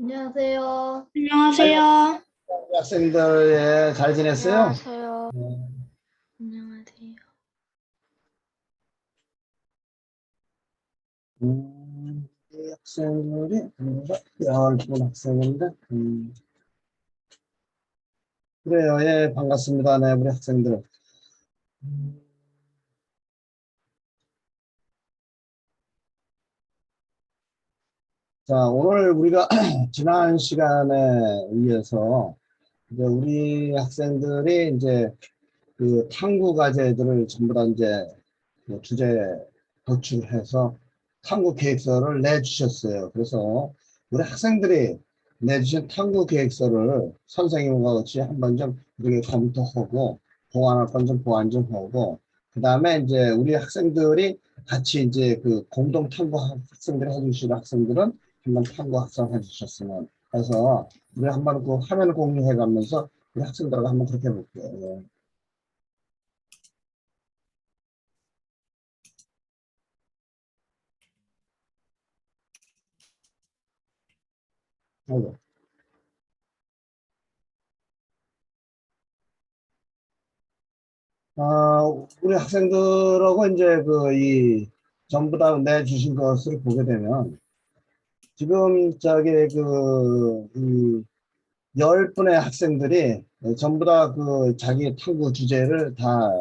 안녕하세요. 안녕하세요. 학생들 예, 잘 지냈어요? 안녕하세요. 네. 안녕하세요. 이 학생들이 열분 학생인데 그래요. 예, 반갑습니다. 네, 우리 학생들. 음, 자, 오늘 우리가 지난 시간에 의해서 이제 우리 학생들이 이제 그 탐구 과제들을 전부 다 이제 그 주제 도출해서 탐구 계획서를 내주셨어요. 그래서 우리 학생들이 내주신 탐구 계획서를 선생님과 같이 한번 좀 우리가 검토하고 보완할 건 좀 보완 좀 하고 그 다음에 이제 우리 학생들이 같이 이제 그 공동 탐구 학생들이 해주시는 학생들은 한번 탐구 학생 해주셨으면 해서 우리 한번 그 화면 공유해 가면서 우리 학생들하고 한번 그렇게 해볼게요. 예. 우리 학생들하고 이제 전부 다 내주신 것을 보게 되면 지금 이 10분의 학생들이 전부 다 그 자기 탐구 주제를 다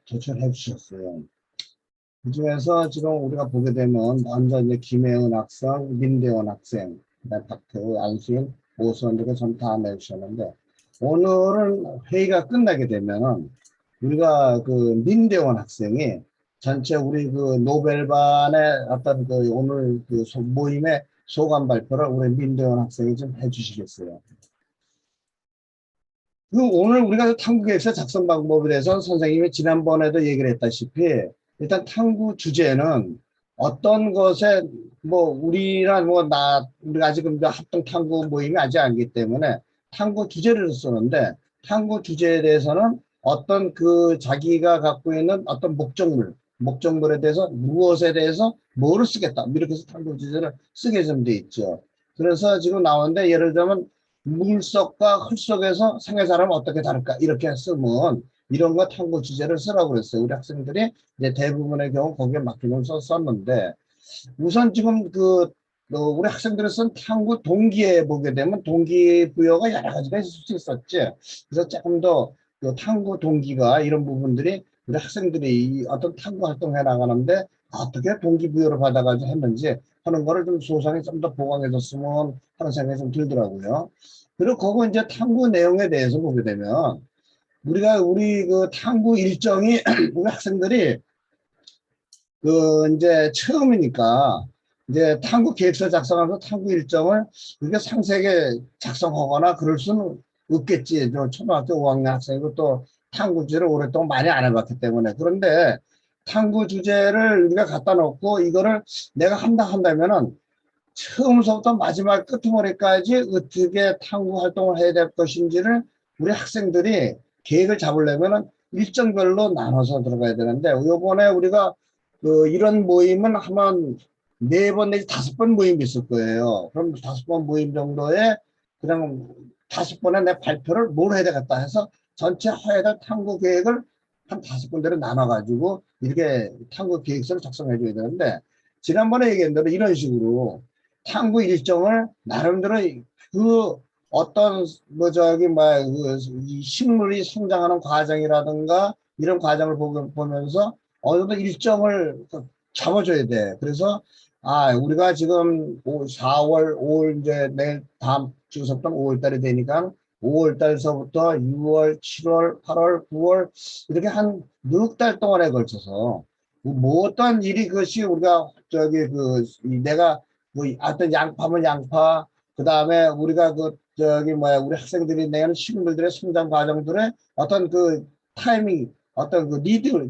도출해 주셨어요. 그 중에서 지금 우리가 보게 되면 먼저 이제 김혜은 학생, 민대원 학생, 그다음 박태우, 안수인, 오수원 이렇게 전부 다 내주셨는데 오늘은 회의가 끝나게 되면은 우리가 그 민대원 학생이 전체 우리 그 노벨반의 어떤 그 오늘 그 모임의 소감 발표를 우리 민대원 학생이 좀 해주시겠어요. 그 오늘 우리가 탐구계획서 작성 방법에 대해서 선생님이 지난번에도 얘기를 했다시피 일단 탐구 주제는 어떤 것에 뭐 우리랑 우리가 아직은 합동 탐구 모임이 아직 아니기 때문에 탐구 주제를 쓰는데 탐구 주제에 대해서는 어떤 그 자기가 갖고 있는 어떤 목적물에 대해서 무엇에 대해서 뭐를 쓰겠다 이렇게 해서 탐구 주제를 쓰게 좀 돼 있죠. 그래서 지금 나오는데 예를 들면 물속과 흙속에서 생애 사람은 어떻게 다를까 이렇게 쓰면 이런 거 탐구 주제를 쓰라고 그랬어요. 우리 학생들이 이제 대부분의 경우 거기에 맡기면서 썼는데 우선 지금 우리 학생들이 쓴 탐구 동기에 보게 되면 동기부여가 여러 가지가 있을 수 있었지. 그래서 조금 더그 탐구 동기가 이런 부분들이 우리 학생들이 어떤 탐구 활동을 해 나가는데 어떻게 동기부여를 받아가지고 했는지 하는 거를 좀 소상히 좀 더 보강해줬으면 하는 생각이 좀 들더라고요. 그리고 그거 이제 탐구 내용에 대해서 보게 되면 우리 그 탐구 일정이 우리 학생들이 이제 처음이니까 이제 탐구 계획서 작성하면서 탐구 일정을 이렇게 상세하게 작성하거나 그럴 수는 없겠지. 저 초등학교 5학년 학생이고 또 탐구 주제를 오랫동안 많이 안 해봤기 때문에. 그런데 탐구 주제를 우리가 갖다 놓고 이거를 내가 한다면은 처음부터 마지막 끝머리까지 어떻게 탐구 활동을 해야 될 것인지를 우리 학생들이 계획을 잡으려면은 일정별로 나눠서 들어가야 되는데 요번에 우리가 이런 모임은 하면 4번 내지 5번 모임이 있을 거예요. 그럼 5번 모임 정도에 그냥 5번에 내 발표를 뭘 해야 되겠다 해서 전체 해야 될 탐구 계획을 한 5군데로 나눠가지고 이렇게 탐구 계획서를 작성해 줘야 되는데 지난번에 얘기한 대로 이런 식으로 탐구 일정을 나름대로 그 어떤 이 식물이 성장하는 과정이라든가 이런 과정을 보면서 어느 정도 일정을 잡아줘야 돼. 그래서 우리가 지금 4월, 5월 이제 내일 다음 주부터 5월 달이 되니까 5월 달서부터 6월, 7월, 8월, 9월 이렇게 한 6달 동안에 걸쳐서 뭐 어떤 일이 그것이 우리가 내가 어떤 양파면 양파 그 다음에 우리가 우리 학생들이 내는 식물들의 성장 과정들의 어떤 그 타이밍 어떤 그 리드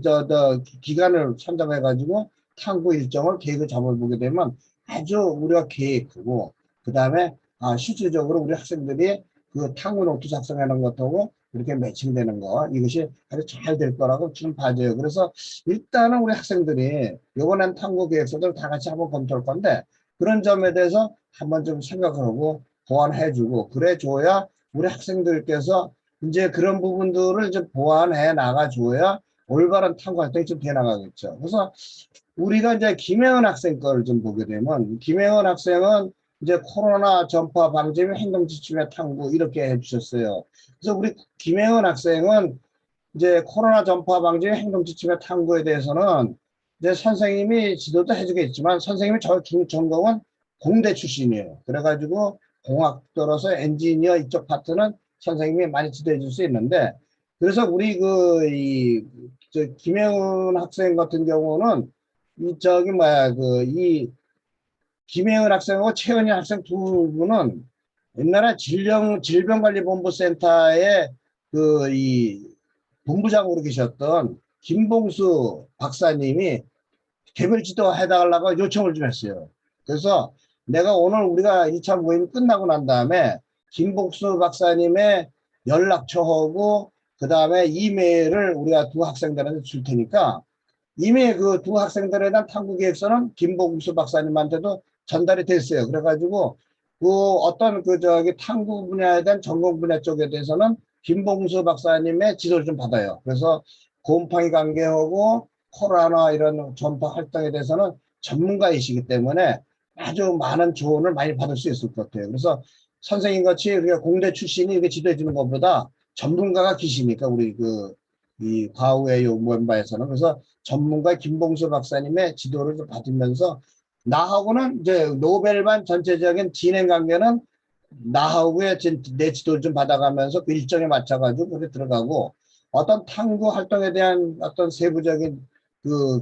기간을 선정해 가지고 탐구 일정을 계획을 잡아보게 되면 아주 우리가 계획하고 그 다음에 실질적으로 우리 학생들이 그 탐구 노트 작성하는 것하고 이렇게 매칭되는 거 이것이 아주 잘 될 거라고 지금 봐져요. 그래서 일단은 우리 학생들이 이번엔 탐구 계획서들 다 같이 한번 검토할 건데 그런 점에 대해서 한번 좀 생각을 하고 보완해주고 그래줘야 우리 학생들께서 이제 그런 부분들을 이제 보완해 나가줘야 올바른 탐구 활동이 좀 돼 나가겠죠. 그래서 우리가 이제 김혜은 학생 거를 좀 보게 되면 김혜은 학생은 이제 코로나 전파 방지 및 행동 지침의 탐구 이렇게 해주셨어요. 그래서 우리 김혜은 학생은 이제 코로나 전파 방지 행동 지침의 탐구에 대해서는 이제 선생님이 지도도 해주겠지만 선생님이 전공은 공대 출신이에요. 그래가지고 공학도로서 엔지니어 이쪽 파트는 선생님이 많이 지도해 줄 수 있는데 그래서 우리 김혜은 학생 같은 경우는 이 저기 뭐야 이 김혜은 학생하고 최은희 학생 두 분은 옛날에 질병관리본부센터에 이 본부장으로 계셨던 김봉수 박사님이 개별 지도 해달라고 요청을 좀 했어요. 그래서 내가 오늘 우리가 2차 모임 끝나고 난 다음에 김봉수 박사님의 연락처하고 그 다음에 이메일을 우리가 두 학생들한테 줄 테니까 이미 그 두 학생들에 대한 탐구 계획서는 김봉수 박사님한테도 전달이 됐어요. 그래가지고 그 어떤 탐구 분야에 대한 전공 분야 쪽에 대해서는 김봉수 박사님의 지도를 좀 받아요. 그래서 곰팡이 관계하고 코로나 이런 전파 활동에 대해서는 전문가이시기 때문에 아주 많은 조언을 많이 받을 수 있을 것 같아요. 그래서 선생님 같이 우리가 공대 출신이 이렇게 지도해 주는 것보다 전문가가 계시니까 우리 이 과후의 요 멤버에서는 그래서 전문가 김봉수 박사님의 지도를 좀 받으면서 나하고는 이제 노벨반 전체적인 진행 관계는 나하고의 내 지도를 좀 받아가면서 그 일정에 맞춰가지고 그렇게 들어가고 어떤 탐구 활동에 대한 어떤 세부적인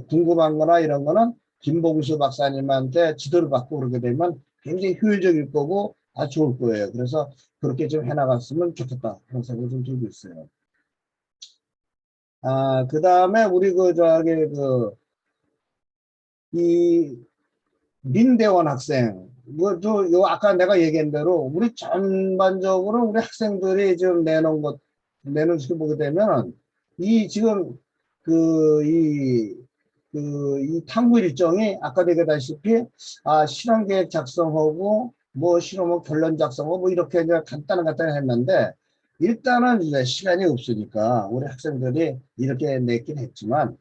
궁금한 거나 이런 거는 김봉수 박사님한테 지도를 받고 그러게 되면 굉장히 효율적일 거고 아주 좋을 거예요. 그래서 그렇게 좀 해나갔으면 좋겠다. 그런 생각이 좀 들고 있어요. 그 다음에 우리 이 민대원 학생, 요 아까 내가 얘기한 대로 우리 전반적으로 우리 학생들이 지금 내놓은 식 보게 되면 이 지금 이 탐구 일정이 아까 얘기했다시피 실험 계획 작성하고 뭐 실험 결론 작성하고 뭐 이렇게 이제 간단히 했는데 일단은 이제 시간이 없으니까 우리 학생들이 이렇게 냈긴 했지만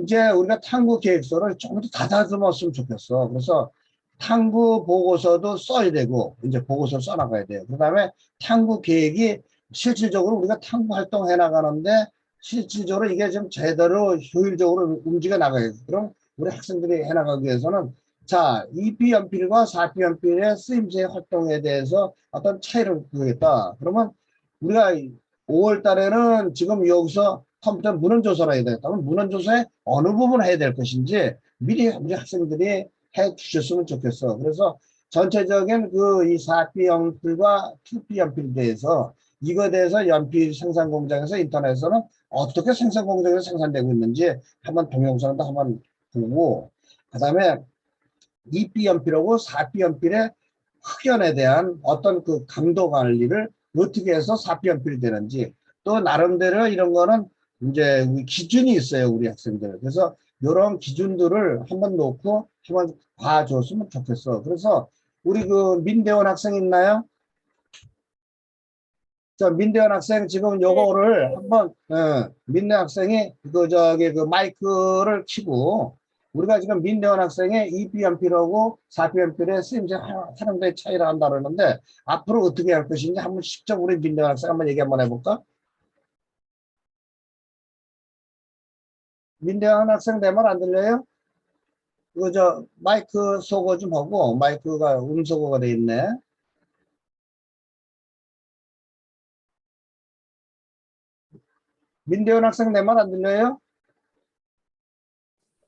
이제 우리가 탐구 계획서를 조금 더 다듬었으면 좋겠어. 그래서 탐구 보고서도 써야 되고, 이제 보고서를 써나가야 돼요. 그 다음에 탐구 계획이 실질적으로 우리가 탐구 활동 해 나가는데 실질적으로 이게 좀 제대로 효율적으로 움직여 나가야 돼. 그럼 우리 학생들이 해 나가기 위해서는 자, 2P 연필과 4P 연필의 쓰임새 활동에 대해서 어떤 차이를 보겠다. 그러면 우리가 5월 달에는 지금 여기서 컴퓨터 문헌조사를 해야 되겠다면 문헌조사의 어느 부분을 해야 될 것인지 미리 우리 학생들이 해 주셨으면 좋겠어. 그래서 전체적인 이 4P 연필과 2P 연필에 대해서 이거에 대해서 연필 생산 공장에서 인터넷에서는 어떻게 생산 공장에서 생산되고 있는지 한번 동영상도 한번 보고 그 다음에 2P 연필하고 4P 연필의 흑연에 대한 어떤 강도 관리를 어떻게 해서 4P 연필이 되는지 또 나름대로 이런 거는 이제 기준이 있어요 우리 학생들. 그래서 이런 기준들을 한번 놓고 한번 봐줬으면 좋겠어. 그래서 우리 민대원 학생 있나요? 자, 민대원 학생 지금 요거를 한번 민대원 학생이 마이크를 켜고 우리가 지금 민대원 학생의 2P 연필하고 4P 연필의 쓰임새 활용도의 차이를 한다 그러는데 앞으로 어떻게 할 것인지 한번 직접 우리 민대원 학생 한번 얘기 한번 해볼까? 민대원 학생 내 말 안 들려요? 마이크 소거 좀 하고 마이크가 음소거가 돼 있네. 민대원 학생 내 말 안 들려요?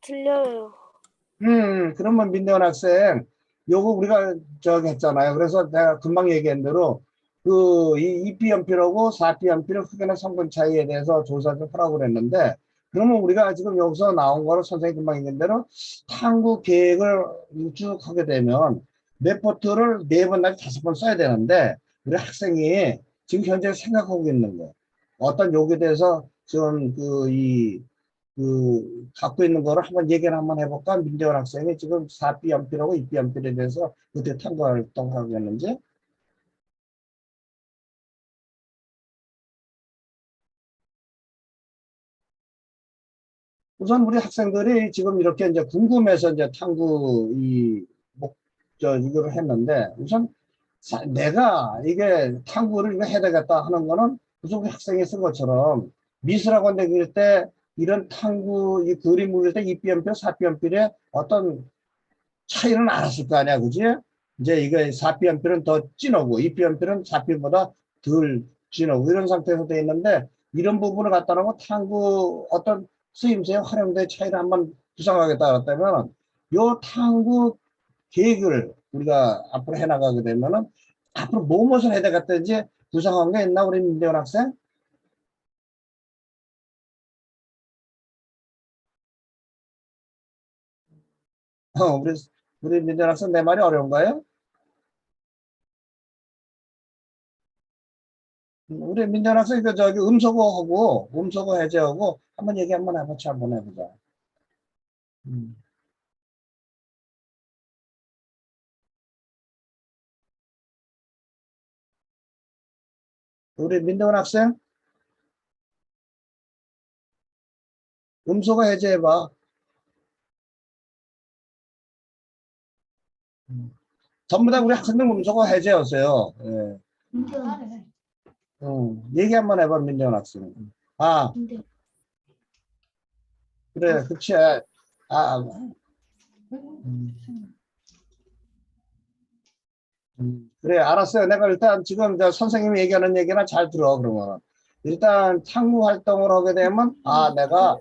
들려요. 그러면 민대원 학생 요거 우리가 했잖아요. 그래서 내가 금방 얘기한 대로 이 2P 연필하고 4P 연필의 흑연의 성분 차이에 대해서 조사 좀 하라고 그랬는데 그러면 우리가 지금 여기서 나온 거를 선생님 금방 얘기한 대로 탐구 계획을 쭉 하게 되면 레포트를 4번 내지 5번 써야 되는데 우리 학생이 지금 현재 생각하고 있는 거 어떤 요구에 대해서 지금 갖고 있는 거를 한번 얘기를 한번 해볼까? 민대원 학생이 지금 4B 연필하고 2B 연필에 대해서 어떻게 탐구 활동하고 있는지. 우선 우리 학생들이 지금 이렇게 이제 궁금해서 이제 탐구 이거를 했는데, 우선 내가 이게 탐구를 이거 해야 되겠다 하는 거는 우선 우리 학생이 쓴 것처럼 미술학원 다닐 때 이런 탐구, 이 그림 그릴 때 입비연필, 사비연필의 어떤 차이는 알았을 거 아니야, 그지? 이제 이거 사비연필은 더 진하고 입비연필은 사비보다 덜 진하고 이런 상태에서 돼 있는데 이런 부분을 갖다 놓고 탐구 어떤 쓰임새의 활용도의 차이를 한번 구상하겠다 그랬다면 요 탐구 계획을 우리가 앞으로 해나가게 되면은 앞으로 무엇을 해야 되겠다든지 구상한 게 있나 우리 민대원 학생? 우리 민대원 학생 내 말이 어려운가요? 우리 민대원 학생 그 저기 음소거 해제하고 한번 얘기 한번 해보자 한번 해보자. 음. 우리 민대원 학생 음소거 해제해봐. 전부 다 우리 학생들 음소거 해제하세요. 예. 얘기 한번 해봐 민대원 학생. 아 그래 그치. 음, 그래 알았어요. 내가 일단 지금 저 선생님이 얘기하는 얘기나 잘 들어 그러면. 일단 탐구 활동을 하게 되면 내가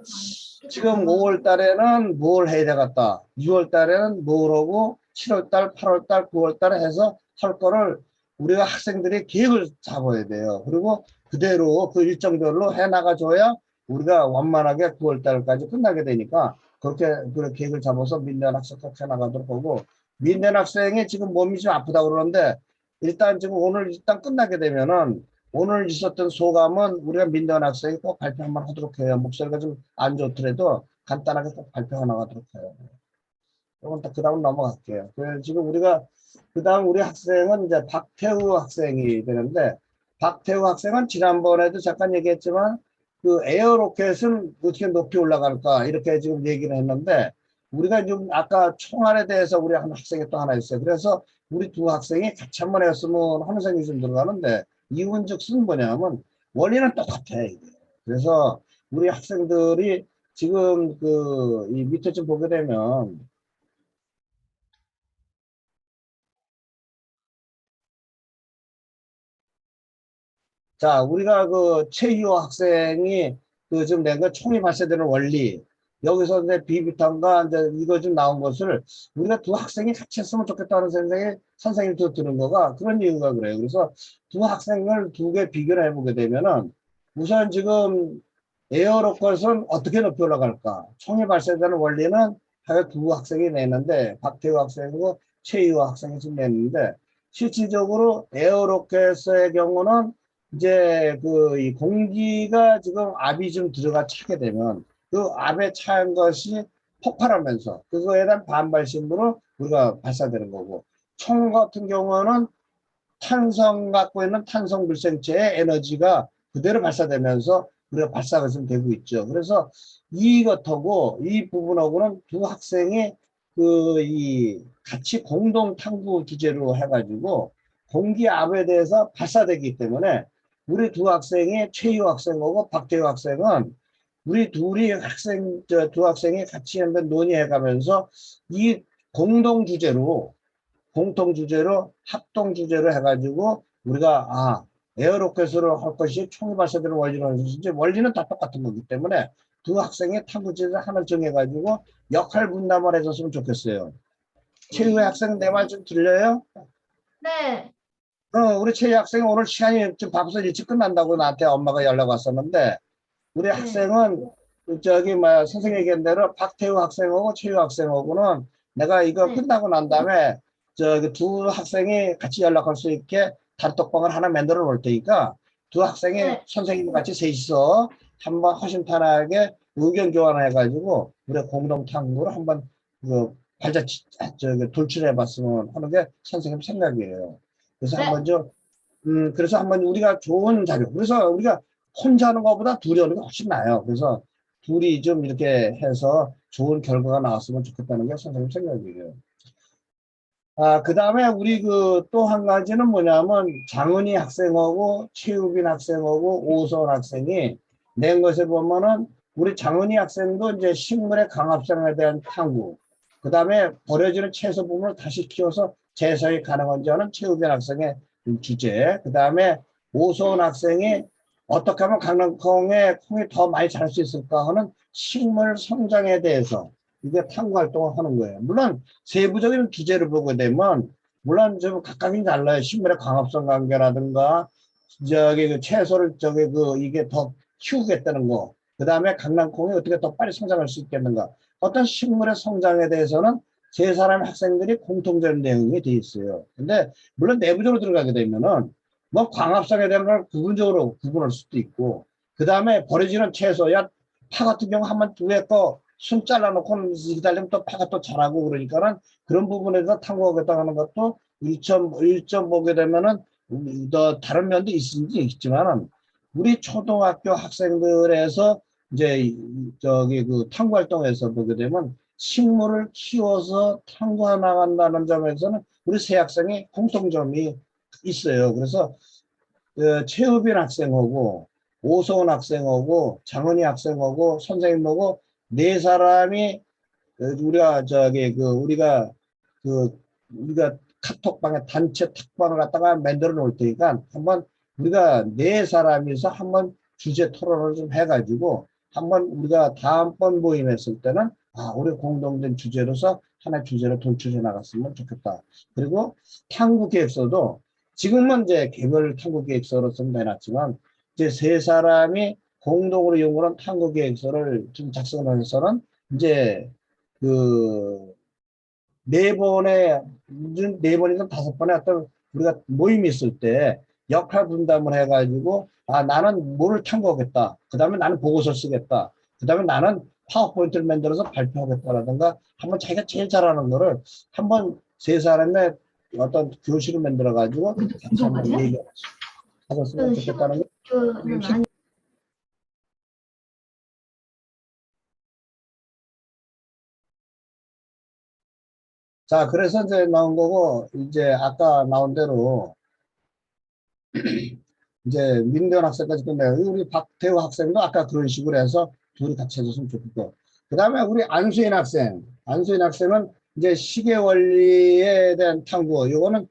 지금 5월 달에는 뭘 해야 되겠다. 6월 달에는 뭘 하고 7월 달, 8월 달, 9월 달에 해서 할 거를 우리가 학생들이 계획을 잡아야 돼요. 그리고 그대로 그 일정별로 해 나가줘야 우리가 원만하게 9월 달까지 끝나게 되니까 그렇게 그 계획을 잡아서 민간 학생 꼭 해나가도록 하고 민간 학생이 지금 몸이 좀 아프다고 그러는데 일단 지금 오늘 일단 끝나게 되면은 오늘 있었던 소감은 우리가 민대원 학생이 꼭 발표 한번 하도록 해요. 목소리가 좀 안 좋더라도 간단하게 꼭 발표 하나 하도록 해요. 이건 그 다음 넘어갈게요. 지금 우리가 그 다음 우리 학생은 이제 박태우 학생이 되는데 박태우 학생은 지난번에도 잠깐 얘기했지만 그 에어로켓은 어떻게 높이 올라갈까 이렇게 지금 얘기를 했는데 우리가 지금 아까 총알에 대해서 우리 한 학생이 또 하나 있어요. 그래서 우리 두 학생이 같이 한번 했으면 하는 생각이 좀 들어가는데 이윤즉슨 뭐냐면 원리는 똑같아 이게. 그래서 우리 학생들이 지금 이 밑에 좀 보게 되면 자, 우리가 그 최희호 학생이 그 지금 낸 거 총이 발사되는 원리 여기서 이제 비비탄과 이제 이거 좀 나온 것을 우리가 두 학생이 같이 했으면 좋겠다는 생각에 선생님도 들은 거가 그런 이유가 그래요. 그래서 두 학생을 두 개 비교를 해보게 되면은 우선 지금 에어로켓은 어떻게 높이 올라갈까? 총이 발사되는 원리는 하여 두 학생이 냈는데 박태우 학생이고 최희호 학생이 지금 냈는데 실질적으로 에어로켓의 경우는 이제 이 공기가 지금 압이 좀 들어가 차게 되면 그 압에 차는 것이 폭발하면서 그거에 대한 반발심으로 우리가 발사되는 거고 총 같은 경우는 탄성 갖고 있는 탄성 불생체의 에너지가 그대로 발사되면서 우리가 발사가 좀 되고 있죠. 그래서 이것하고 이 부분하고는 두 학생이 이 같이 공동 탐구 주제로 해가지고 공기압에 대해서 발사되기 때문에 우리 두 학생이 최유 학생하고 박태유 학생은 우리 둘이 두 학생이 같이 한번 논의해가면서 이 공동 주제로 합동 주제로 해가지고 우리가 에어로켓으로 할 것이 총이 발사되는 원리로 하는 것인지 원리는 다 똑같은 거기 때문에 두 학생의 탐구 주제를 하나 정해가지고 역할 분담을 해줬으면 좋겠어요. 최유의 학생 내 말 좀 들려요? 네. 우리 최유 학생 오늘 시간이 좀 바빠서 일찍 끝난다고 나한테 엄마가 연락 왔었는데 우리 학생은 저기 선생님 얘기한 대로 박태우 학생하고 최유 학생하고는 내가 이거 끝나고 난 다음에 저기 두 학생이 같이 연락할 수 있게 단톡방을 하나 만들어 놓을 테니까 두 학생이 선생님 같이 셋이서 한번 허심탄회하게 의견 교환을 해가지고 우리 공동 탐구를 한번 돌출해 봤으면 하는 게 선생님 생각이에요. 그래서 그래서 한번 우리가 좋은 자료 그래서 우리가 혼자 하는 것보다 둘이 하는 게 훨씬 나아요. 그래서 둘이 좀 이렇게 해서 좋은 결과가 나왔으면 좋겠다는 게 선생님 생각이에요. 그 다음에 우리 그 또 한 가지는 뭐냐면 장은희 학생하고 최우빈 학생하고 오선 학생이 낸 것에 보면은 우리 장은희 학생도 이제 식물의 강합성에 대한 탐구, 그 다음에 버려지는 채소 부분을 다시 키워서 재사용이 가능한지 하는 최우빈 학생의 주제, 그 다음에 오선 학생이 어떻게 하면 강낭콩에 콩이 더 많이 자랄 수 있을까 하는 식물 성장에 대해서 이게 탐구 활동을 하는 거예요. 물론 세부적인 주제를 보게 되면 물론 좀 각각이 달라요. 식물의 광합성 관계라든가 저기 그 채소를 저기 그 이게 더 키우겠다는 거. 그 다음에 강낭콩이 어떻게 더 빨리 성장할 수 있겠는가. 어떤 식물의 성장에 대해서는 세 사람 학생들이 공통적인 내용이 돼 있어요. 근데 물론 내부적으로 들어가게 되면은 뭐 광합성에 대한 걸 부분적으로 구분할 수도 있고, 그 다음에 버려지는 채소야 파 같은 경우 한번 위에 거 순 잘라놓고 기다리면 또 파가 또 자라고 그러니까는 그런 부분에서 탐구하겠다 하는 것도 1점 보게 되면은 더 다른 면도 있지만은 우리 초등학교 학생들에서 이제 저기 그 탐구 활동에서 보게 되면 식물을 키워서 탐구해 나간다는 점에서는 우리 세 학생이 공통점이 있어요. 그래서 최우빈 학생하고 오소은 학생하고 장은희 학생하고 선생님하고 네 사람이 우리가 저기 그 우리가 카톡방에 단체 탁방을 갖다가 만들어 놓을 테니까 한번 우리가 네 사람이서 한번 주제 토론을 좀 해가지고 한번 우리가 다음번 모임했을 때는 우리 공동된 주제로서 하나의 주제로 돌출해 나갔으면 좋겠다. 그리고 탐구 계획서도 지금은 이제 개별 탐구 계획서로 좀 내놨지만 이제 세 사람이 공동으로 연구한 탐구 계획서를 좀 작성해서는 이제 그 네 번이나 다섯 번에 어떤 우리가 모임이 있을 때 역할 분담을 해가지고 나는 뭐를 탐구하겠다. 그 다음에 나는 보고서 쓰겠다. 그 다음에 나는 파워포인트를 만들어서 발표하겠다라든가 한번 자기가 제일 잘하는 거를 한번 세 사람의 어떤 교실을 만들어 가지고 같이 한번 얘기하셨으면 좋겠다는 게. 시골교는 아니. 자, 그래서 이제 나온 거고, 이제 아까 나온 대로 이제 민대원 학생까지 끝내고 우리 박태우 학생도 아까 그런 식으로 해서 둘이 같이 해줬으면 좋겠고, 그 다음에 우리 안수인 학생은 이제 시계 원리에 대한 탐구, 이거는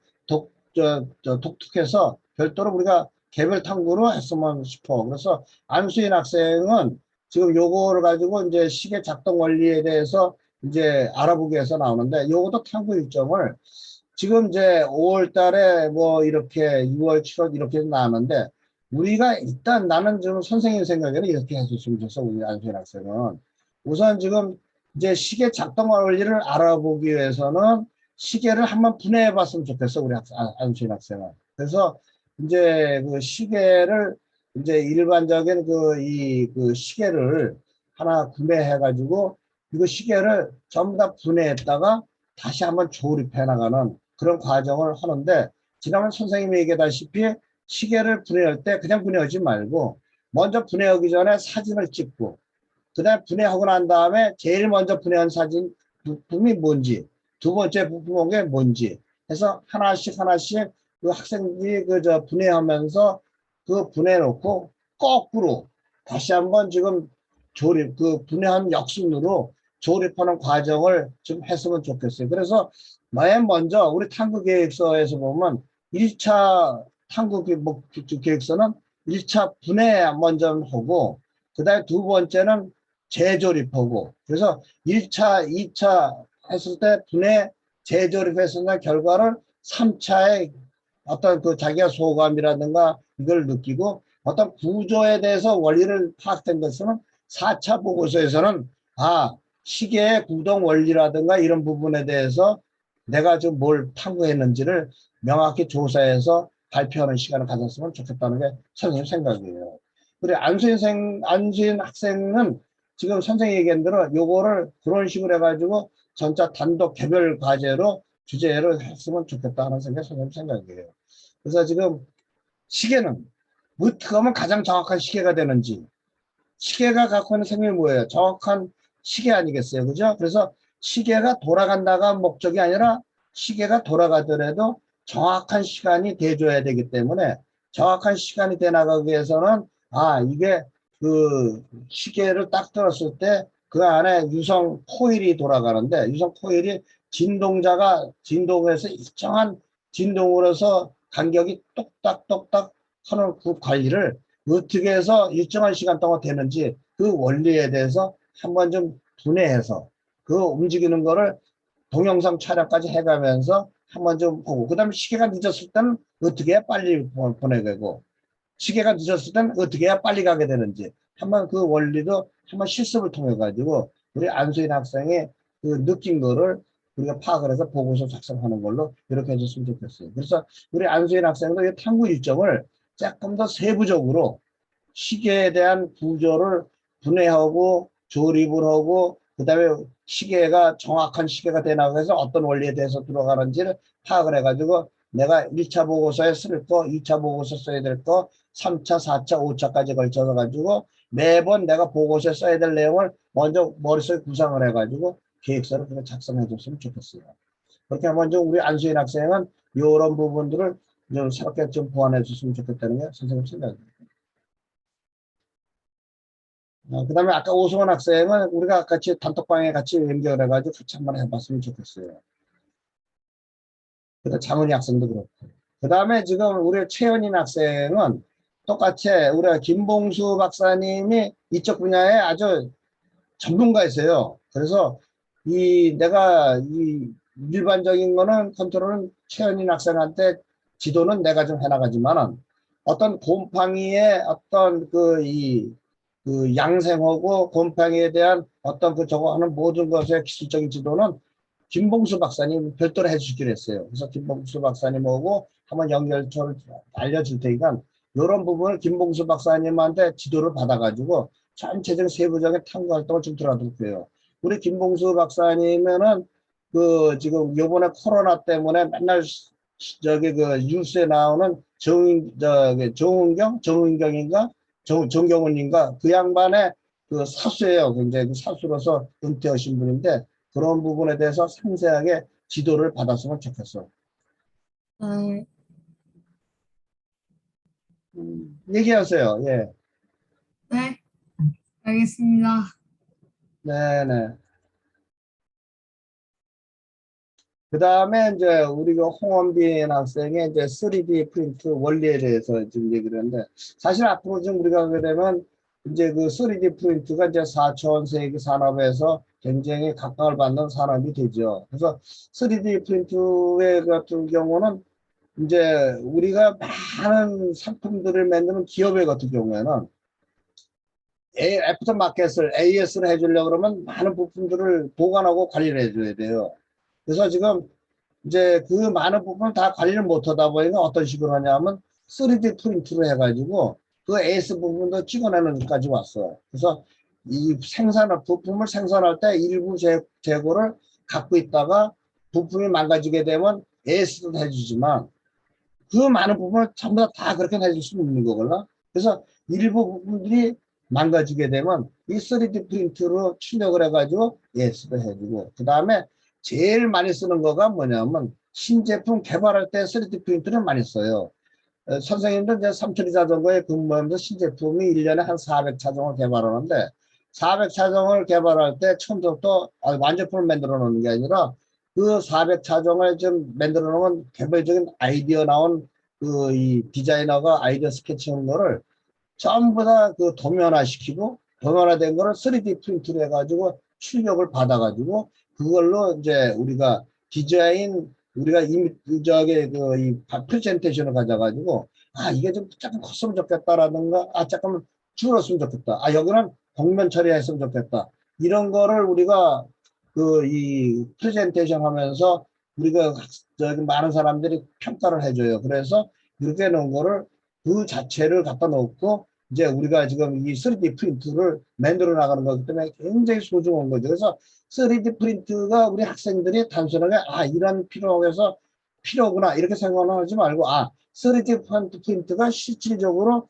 독특해서 별도로 우리가 개별 탐구로 했으면 싶어. 그래서 안수인 학생은 지금 요거를 가지고 이제 시계 작동 원리에 대해서 이제 알아보기 위해서 나오는데, 요것도 탐구 일정을 지금 이제 5월 달에 뭐 이렇게 6월, 7월 이렇게 나왔는데, 우리가 일단 나는 지금 선생님 생각에는 이렇게 해줬으면 좋겠어. 우리 안수인 학생은. 우선 지금 이제 시계 작동 원리를 알아보기 위해서는 시계를 한번 분해해 봤으면 좋겠어. 우리 안수인 학생은. 그래서 이제 그 시계를 이제 일반적인 그 시계를 하나 구매해 가지고 이거 시계를 전부 다 분해했다가 다시 한번 조립해 나가는 그런 과정을 하는데, 지난번 선생님이 얘기하다시피 시계를 분해할 때 그냥 분해하지 말고 먼저 분해하기 전에 사진을 찍고, 그 다음에 분해하고 난 다음에 제일 먼저 분해한 사진 부품이 뭔지, 두 번째 부품인 게 뭔지 해서 하나씩 하나씩 그 학생들이 그저 분해하면서 그 분해해 놓고 거꾸로 다시 한번 지금 조립, 그 분해한 역순으로 조립하는 과정을 좀 했으면 좋겠어요. 그래서 맨 먼저 우리 탐구 계획서에서 보면 1차 탐구 계획서는 1차 분해 먼저 하고, 그 다음에 두 번째는 재조립하고, 그래서 1차, 2차 했을 때 분해 재조립했을 때 결과를 3차에 어떤 그 자기가 소감이라든가 이걸 느끼고 어떤 구조에 대해서 원리를 파악된 것은 4차 보고서에서는 시계의 구동 원리라든가 이런 부분에 대해서 내가 좀 뭘 탐구했는지를 명확히 조사해서 발표하는 시간을 가졌으면 좋겠다는 게 선생님 생각이에요. 그래, 안수인 학생은 지금 선생님이 얘기한 대로 요거를 그런 식으로 해가지고 전자 단독 개별 과제로 주제를 했으면 좋겠다 하는 생각이 선생님 생각이에요. 그래서 지금 시계는 어떻게 하면 가장 정확한 시계가 되는지, 시계가 갖고 있는 생명이 뭐예요? 정확한 시계 아니겠어요? 그죠? 그래서 시계가 돌아간다가 목적이 아니라 시계가 돌아가더라도 정확한 시간이 돼줘야 되기 때문에 정확한 시간이 돼 나가기 위해서는 이게 그 시계를 딱 들었을 때 그 안에 유성 코일이 돌아가는데 유성 코일이 진동해서 일정한 진동으로서 간격이 똑딱똑딱 하는 그 관리를 어떻게 해서 일정한 시간 동안 되는지 그 원리에 대해서 한번 좀 분해해서 그 움직이는 거를 동영상 촬영까지 해가면서 한번 좀 보고 그 다음에 시계가 늦었을 때는 어떻게 해야 빨리 보내고 시계가 늦었을 때는 어떻게 해야 빨리 가게 되는지 한번 그 원리도 한번 실습을 통해 가지고 우리 안수인 학생이 그 느낀 거를 우리가 파악을 해서 보고서 작성하는 걸로 이렇게 해줬으면 좋겠어요. 그래서 우리 안수인 학생도 이 탐구 일정을 조금 더 세부적으로 시계에 대한 구조를 분해하고 조립을 하고 그다음에 시계가 정확한 시계가 되나고 해서 어떤 원리에 대해서 들어가는지를 파악을 해가지고 내가 1차 보고서에 쓸 거, 2차 보고서 써야 될 거, 3차, 4차, 5차까지 걸쳐서 가지고 매번 내가 보고서에 써야 될 내용을 먼저 머릿속에 구상을 해가지고 계획서를 그렇게 작성해 줬으면 좋겠어요. 그렇게 하면 좀 우리 안수인 학생은 이런 부분들을 좀 새롭게 좀 보완해 줬으면 좋겠다는 게 선생님 생각입니다. 그 다음에 아까 오승원 학생은 우리가 같이 단톡방에 같이 연결해가지고 같이 한번 해봤으면 좋겠어요. 그다음 장은희 학생도 그렇고. 그 다음에 지금 우리 최연인 학생은 똑같이 우리가 김봉수 박사님이 이쪽 분야에 아주 전문가이세요. 그래서 내가 일반적인 거는 컨트롤은 최연인 학생한테 지도는 내가 좀 해나가지만은 어떤 곰팡이의 어떤 그 양생하고 곰팡이에 대한 어떤 그 저거 하는 모든 것의 기술적인 지도는 김봉수 박사님 별도로 해주기로 했어요. 그래서 김봉수 박사님하고 한번 연결처를 알려줄 테니까 이런 부분을 김봉수 박사님한테 지도를 받아가지고 전체적인 세부적인 탐구 활동을 좀 들어가도록 해요. 우리 김봉수 박사님은 그 지금 요번에 코로나 때문에 맨날 저기 그 뉴스에 나오는 정은경인가 정경훈인가 그 양반의 그 사수예요. 굉장히 그 사수로서 은퇴하신 분인데 그런 부분에 대해서 상세하게 지도를 받았으면 좋겠어. 네. 얘기하세요. 예. 네, 알겠습니다. 네네. 그 다음에 이제 우리가 홍원빈 학생의 이제 3D 프린트 원리에 대해서 지금 얘기를 했는데 사실 앞으로 좀 우리가 하게 되면 이제 그 3D 프린트가 이제 4차 세기 산업에서 굉장히 각광을 받는 산업이 되죠. 그래서 3D 프린트의 같은 경우는 이제 우리가 많은 상품들을 만드는 기업의 같은 경우에는 애프터 마켓을 AS를 해주려고 그러면 많은 부품들을 보관하고 관리를 해줘야 돼요. 그래서 지금 이제 그 많은 부분을 다 관리를 못하다 보니까 어떤 식으로 하냐면 3D 프린트로 해가지고 그 AS 부분도 찍어내는 데까지 왔어. 그래서 이 부품을 생산할 때 일부 재고를 갖고 있다가 부품이 망가지게 되면 AS도 해주지만 그 많은 부분을 전부 다 그렇게 해줄 수 있는 거구나. 그래서 일부 부분들이 망가지게 되면 이 3D 프린트로 출력을 해가지고 AS도 해주고 그 다음에 제일 많이 쓰는 거가 뭐냐면 신제품 개발할 때 3D 프린트를 많이 써요. 선생님도 이제 삼천리 자전거에 근무하면서 신제품이 1년에 한 400차종을 개발하는데 400차종을 개발할 때 처음부터 완제품을 만들어 놓는 게 아니라 그 400차종을 좀 만들어 놓은 개발적인 아이디어 나온 그 이 디자이너가 아이디어 스케치한 거를 전부 다 그 도면화시키고 도면화된 거를 3D 프린트를 해가지고 출력을 받아가지고 그걸로 이제 우리가 디자인 우리가 저기 이 프레젠테이션을 가져가지고 이게 좀 조금 컸으면 좋겠다라든가 조금 줄었으면 좋겠다. 여기는 곡면 처리했으면 좋겠다. 이런 거를 우리가 그 이 프레젠테이션 하면서 우리가 저기 많은 사람들이 평가를 해줘요. 그래서 이렇게 놓은 거를 그 자체를 갖다 놓고 이제 우리가 지금 이 3D 프린트를 만들어 나가는 거기 때문에 굉장히 소중한 거죠. 그래서 3D 프린트가 우리 학생들이 단순하게 이런 필요해서 필요구나 이렇게 생각하지 말고 3D 프린트가 실질적으로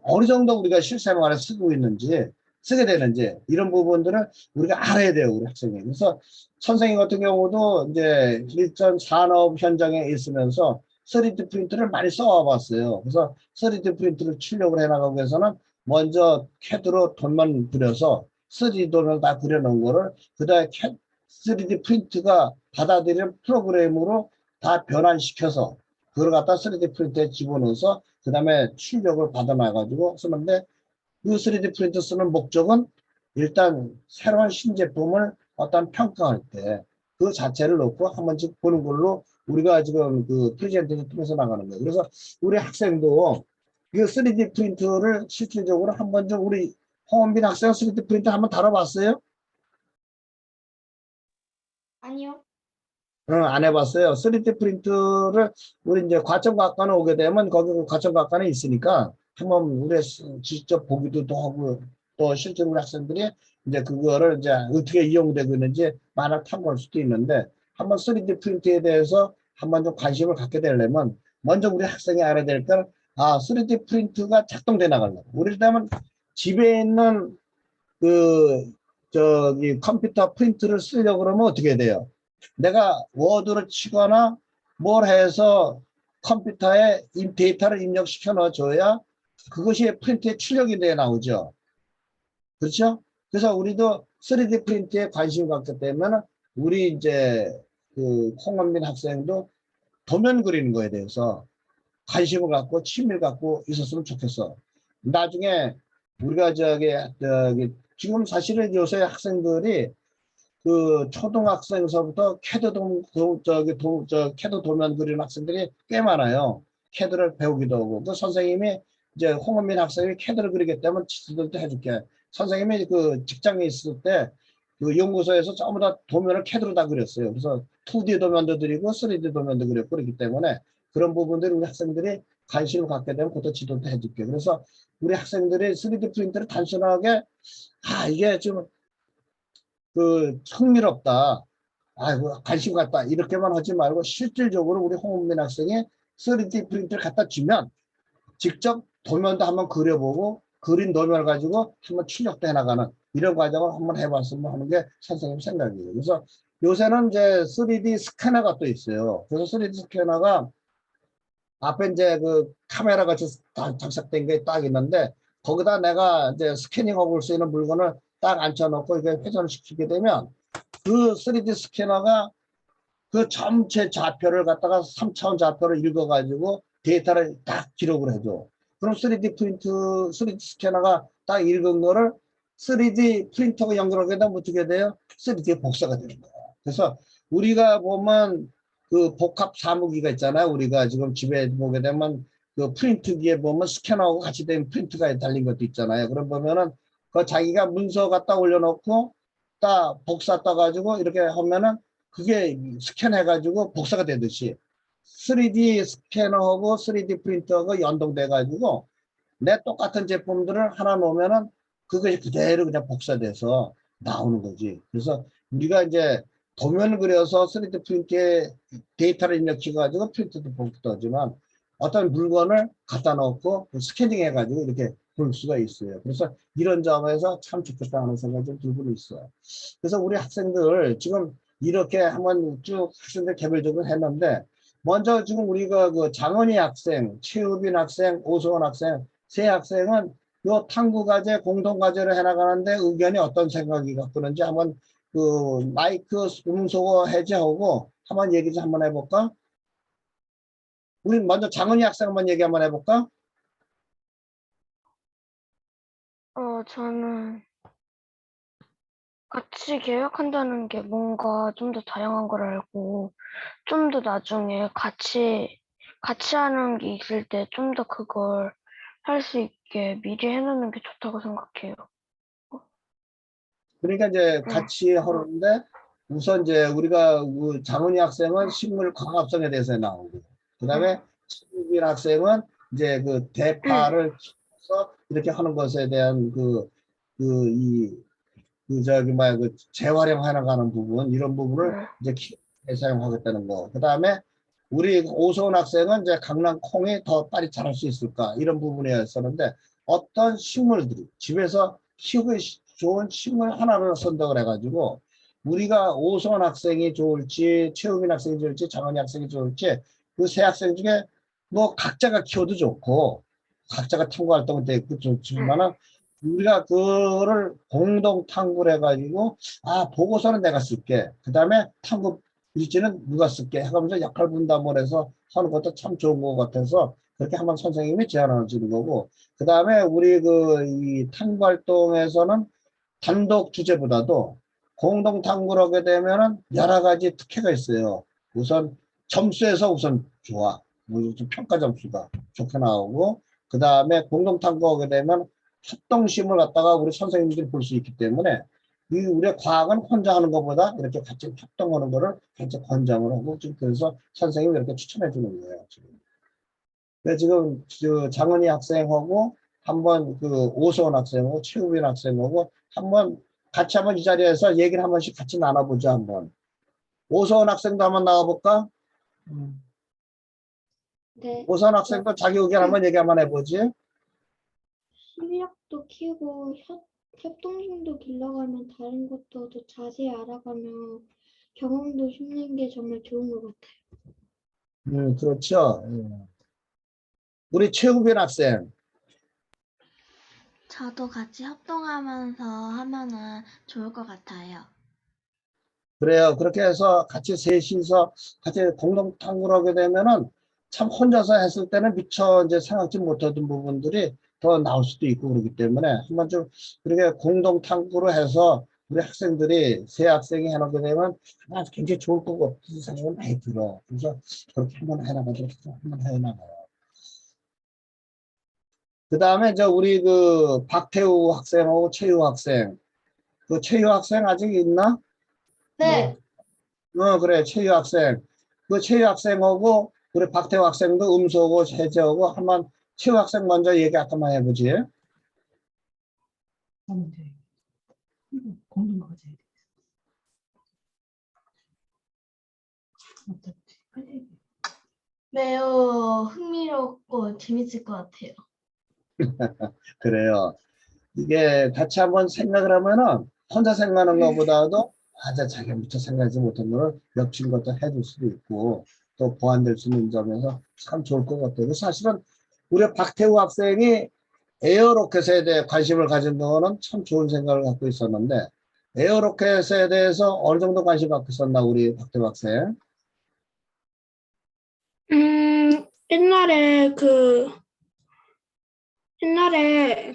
어느 정도 우리가 실생활에 쓰고 있는지 쓰게 되는지 이런 부분들을 우리가 알아야 돼요, 우리 학생이. 그래서 선생님 같은 경우도 이제 일전 산업 현장에 있으면서 3D 프린트를 많이 써와봤어요. 그래서 3D 프린트를 출력을 해나가기 위해서는 먼저 CAD로 돈만 그려서 3D돈을 다 그려놓은 거를 그 다음에 3D 프린트가 받아들이는 프로그램으로 다 변환시켜서 그걸 갖다 3D 프린트에 집어넣어서 그 다음에 출력을 받아놔가지고 쓰는데 이 3D 프린트 쓰는 목적은 일단 새로운 신제품을 어떤 평가할 때 그 자체를 놓고 한 번씩 보는 걸로 우리가 지금 그 프레젠테이션 통해서 나가는 거예요. 그래서 우리 학생도 이 3D 프린트를 실질적으로 한번 좀 우리 홍원빈 학생 3D 프린트 한번 다뤄봤어요? 아니요. 안 해봤어요. 3D 프린트를 우리 이제 과천과학관에 오게 되면 거기 과천과학관에 있으니까 한번 우리 직접 보기도 하고 또 실제로 우리 학생들이 이제 그거를 이제 어떻게 이용되고 있는지 만약 탐구할 수도 있는데 한번 3D 프린트에 대해서 한번 좀 관심을 갖게 되려면 먼저 우리 학생이 알아야 될 건 3D 프린트가 작동돼 나가려고. 우리 때면 집에 있는 그 저기 컴퓨터 프린트를 쓰려고 그러면 어떻게 돼요? 내가 워드를 치거나 뭘 해서 컴퓨터에 데이터를 입력시켜 넣어줘야 그것이 프린트에 출력이 돼 나오죠. 그렇죠? 그래서 우리도 3D 프린트에 관심 갖기 때문에 우리 이제 그 홍원민 학생도 도면 그리는 거에 대해서 관심을 갖고 취미를 갖고 있었으면 좋겠어. 나중에 우리가 저기 지금 사실은 요새 학생들이 그 초등학생서부터 캐드 도면 그리는 학생들이 꽤 많아요. 캐드를 배우기도 하고 그 선생님이 이제 홍은민 학생이 캐드를 그리기 때문에 지도도 해줄게. 선생님이 그 직장에 있을 때 그 연구소에서 전부 다 도면을 캐드로 다 그렸어요. 그래서 2D 도면도 그리고 3D 도면도 그렸고 그렇기 때문에 그런 부분들이 우리 학생들이 관심을 갖게 되면 그것도 지도도 해줄게. 그래서 우리 학생들이 3D 프린터를 단순하게 이게 좀 그 흥미롭다. 아이고 관심 갖다 이렇게만 하지 말고 실질적으로 우리 홍은민 학생이 3D 프린트를 갖다 주면 직접 도면도 한번 그려보고 그린 도면을 가지고 한번 출력도 해나가는 이런 과정을 한번 해봤으면 하는 게 선생님 생각이에요. 그래서 요새는 이제 3D 스캐너가 또 있어요. 그래서 3D 스캐너가 앞에 이제 그 카메라 같이 장착된 게 딱 있는데 거기다 내가 이제 스캐닝하고 올 수 있는 물건을 딱 앉혀놓고 이게 회전을 시키게 되면 그 3D 스캐너가 그 전체 좌표를 갖다가 3차원 좌표를 읽어가지고 데이터를 딱 기록을 해줘. 그럼 3D 프린트, 3D 스캐너가 딱 읽은 거를 3D 프린터가 연결하게 되면 어떻게 돼요? 3D 복사가 되는 거야. 그래서 우리가 보면 그 복합 사무기가 있잖아요. 우리가 지금 집에 보게 되면 그 프린트기에 보면 스캐너하고 같이 된 프린트가 달린 것도 있잖아요. 그럼 보면은 그 자기가 문서 갖다 올려놓고 딱 복사 떠가지고 이렇게 하면은 그게 스캔해가지고 복사가 되듯이 3D 스캐너하고 3D 프린터가 연동돼가지고 내 똑같은 제품들을 하나 놓으면은 그것이 그대로 그냥 복사돼서 나오는 거지. 그래서 우리가 이제 도면 그려서 3D 프린트에 데이터를 입력시켜가지고 프린트도 복도 하지만 어떤 물건을 갖다 놓고 스캐닝 해가지고 이렇게 볼 수가 있어요. 그래서 이런 점에서 참 좋겠다 하는 생각이 좀 들고 있어요. 그래서 우리 학생들 지금 이렇게 한번 쭉 학생들 개별적으로 했는데 먼저 지금 우리가 그 장은희 학생, 최우빈 학생, 오소원 학생 세 학생은 요 탐구과제 공동과제를 해나가는데 의견이 어떤 생각이 갖고 있는지 한번 그 마이크 음소거 해제하고 한번 얘기 좀 한번 해볼까? 우리 먼저 장은희 학생 한번 얘기 한번 해볼까? 저는 같이 계획한다는 게 뭔가 좀 더 다양한 걸 알고 좀 더 나중에 같이 하는 게 있을 때 좀 더 그걸 할 수 있게 미리 해놓는 게 좋다고 생각해요. 그러니까 이제 응. 같이 하는데 우선 이제 우리가 그 장은희 학생은 식물 광합성에 대해서 나오고 그다음에 최우빈 학생은 이제 그 대파를 키워서 이렇게 하는 것에 대한 저기 뭐야 그 재활용해 나가는 부분 이런 부분을 응. 이제 사용하겠다는 거. 그다음에 우리 오소은 학생은 이제 강낭 콩이 더 빨리 자랄 수 있을까 이런 부분이었었는데 어떤 식물들이 집에서 키우기 좋은 식물 하나를 선택을 해가지고 우리가 오선 학생이 좋을지 최우민 학생이 좋을지 장원희 학생이 좋을지 그 세 학생 중에 뭐 각자가 키워도 좋고 각자가 탐구 활동을 되고 좋지만은 우리가 그거를 공동 탐구를 해가지고 아 보고서는 내가 쓸게 그 다음에 탐구 일지는 누가 쓸게 해가면서 역할 분담을 해서 하는 것도 참 좋은 것 같아서 그렇게 한번 선생님이 제안을 주는 거고 그 다음에 우리 그 이 탐구 활동에서는 단독 주제보다도 공동 탐구를 하게 되면은 여러 가지 특혜가 있어요. 우선 점수에서 우선 좋아. 좀 평가 점수가 좋게 나오고 그 다음에 공동 탐구하게 되면 협동심을 갖다가 우리 선생님들이 볼 수 있기 때문에 이 우리의 과학은 혼자 하는 것보다 이렇게 같이 협동하는 거를 같이 권장을 하고 지금 그래서 선생님이 이렇게 추천해 주는 거예요. 지금. 근데 지금 그 장은희 학생하고 한번 그 오소원 학생하고 최우빈 학생하고 한번 같이 한번 이 자리에서 얘기를 한 번씩 같이 나눠보자 한번. 오소원 학생도 한번 나와볼까? 네, 오소원 학생도 자기 의견 한번 얘기 한번 해보지. 실력도 키우고 협동심도 길러가면 다른 것도 더 자세히 알아가며 경험도 심는 게 정말 좋은 것 같아요. 그렇죠. 우리 최우빈 학생. 저도 같이 협동하면서 하면은 좋을 것 같아요. 그래요. 그렇게 해서 같이 셋이서 같이 공동 탐구를 하게 되면은 참 혼자서 했을 때는 미처 이제 생각지 못하던 부분들이 더 나올 수도 있고 그렇기 때문에 한번 좀 그렇게 공동 탐구를 해서 우리 학생들이 새 학생이 해놓게 되면 아마 굉장히 좋을 것 같은 생각이 많이 들어. 그래서 그렇게 한번 해나가도록 한번 해나가요. 그 다음에 이제 우리 그 박태우 학생하고 최유 학생. 그 최유 학생 아직 있나? 네. 그래, 최유 학생. 그 최유 학생하고, 우리 박태호 학생도 음소하고 해제하고, 한번 최유 학생 먼저 얘기 한번 해보지. 하면 돼. 이거 공동 과제. 어떻지? 빨리. 매우 흥미롭고 재밌을 것 같아요. 그래요. 이게 같이 한번 생각을 하면은, 혼자 생각하는 것보다도, 아자 자기가 미처 생각하지 못한 거를 옆친 것도 해줄 수도 있고, 또 보완될 수 있는 점에서 참 좋을 것 같아요. 사실은, 우리 박태우 학생이 에어로켓에 대해 관심을 가진 거는 참 좋은 생각을 갖고 있었는데 에어로켓에 대해서 어느 정도 관심 갖고 있었나 우리 박태우 학생? 옛날에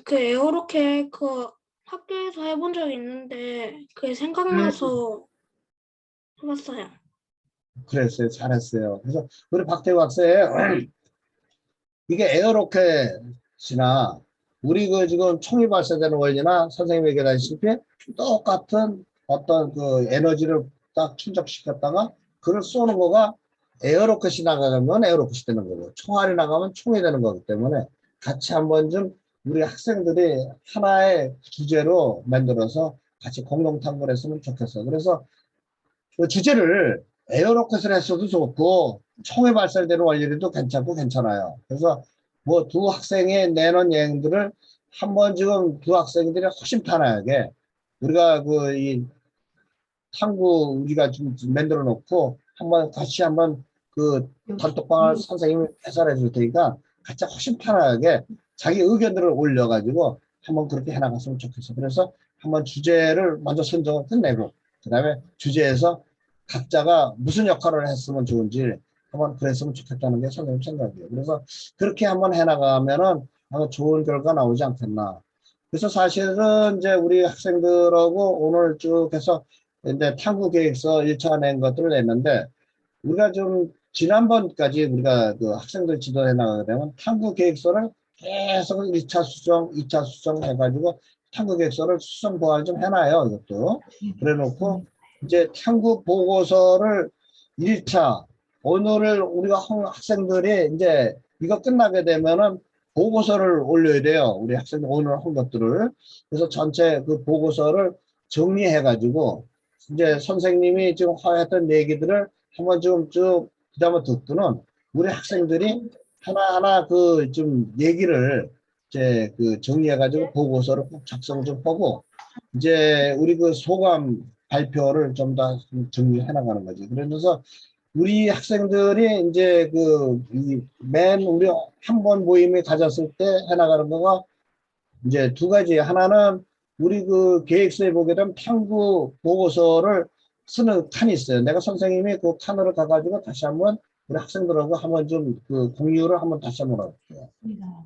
그 에어로켓 그 학교에서 해본 적이 있는데 그게 생각나서 해봤어요. 그랬어요. 잘했어요. 그래서 우리 박태우 학생 이게 에어로켓이나 우리 그 지금 총이 발사되는 원리나 선생님이 얘기하시다시피 똑같은 어떤 그 에너지를 딱 충족시켰다가 그걸 쏘는 거가 에어로켓이 나가면 에어로켓이 되는 거고 총알이 나가면 총이 되는 거기 때문에 같이 한번 좀 우리 학생들이 하나의 주제로 만들어서 같이 공동 탐구를 했으면 좋겠어. 그래서 그 주제를 에어로켓을 했어도 좋고 총에 발사되는 원리도 괜찮고 괜찮아요. 그래서 뭐 두 학생이 내놓은 여행들을 한번 지금 두 학생들이 훨씬 편하게 우리가 그 이 탐구 우리가 좀 만들어 놓고 한번 같이 한번 그 단톡방을 선생님이 해설해 줄 테니까 같이 훨씬 편하게 자기 의견들을 올려가지고 한번 그렇게 해나갔으면 좋겠어. 그래서 한번 주제를 먼저 선정을 끝내고 그 다음에 주제에서 각자가 무슨 역할을 했으면 좋은지 한번 그랬으면 좋겠다는 게 선생님 생각이에요. 그래서 그렇게 한번 해나가면은 아마 좋은 결과 나오지 않겠나. 그래서 사실은 이제 우리 학생들하고 오늘 쭉 해서 이제 탐구 계획서 1차 낸 것들을 냈는데 우리가 좀 지난번까지 우리가 그 학생들 지도해 나가게 되면 탐구 계획서를 계속 1차 수정, 2차 수정 해가지고 탐구 계획서를 수정 보완 좀 해놔요. 이것도. 그래 놓고 이제 탐구 보고서를 1차 오늘을 우리가 학생들이 이제 이거 끝나게 되면은 보고서를 올려야 돼요. 우리 학생들 오늘 한 것들을. 그래서 전체 그 보고서를 정리해가지고 이제 선생님이 지금 했던 얘기들을 한번 좀 쭉 그다음에 듣고는 우리 학생들이 하나하나 그 좀 얘기를 이제 그 정리해가지고 보고서를 꼭 작성 좀 하고, 이제 우리 그 소감 발표를 좀 더 정리해 나가는 거지. 그러면서 우리 학생들이 이제 맨 우리 한 번 모임을 가졌을 때 해나가는 거가 이제 두 가지. 하나는 우리 그 계획서에 보게 되면 탐구 보고서를 쓰는 칸이 있어요. 내가 선생님이 그 칸으로 가가지고 다시 한번 우리 학생들하고 한번 좀 그 공유를 한번 다시 한번 할게요. 맞습니다.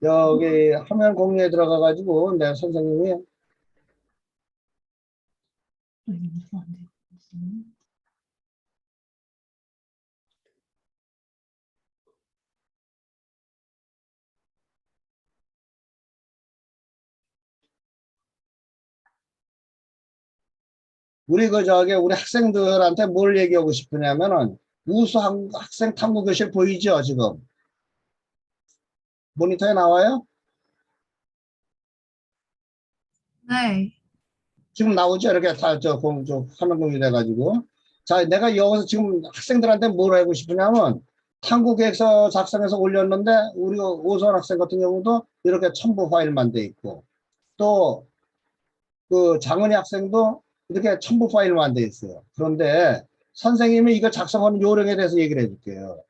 여기 화면 공유에 들어가가지고 내가 선생님이 이거 무슨 안 돼요? 무슨? 우리 학생들한테 뭘 얘기하고 싶으냐면은 우수 학생 탐구 교실 보이죠 지금 모니터에 나와요? 네. 지금 나오죠? 이렇게 다저 화면 공유돼 가지고 자 내가 여기서 지금 학생들한테 뭘 하고 싶으냐면 탐구 계획서 작성해서 올렸는데 우리 오수원 학생 같은 경우도 이렇게 첨부 파일만 돼 있고 또 그 장은희 학생도 이렇게 첨부 파일만 돼 있어요. 그런데 선생님이 이거 작성하는 요령에 대해서 얘기를 해줄게요.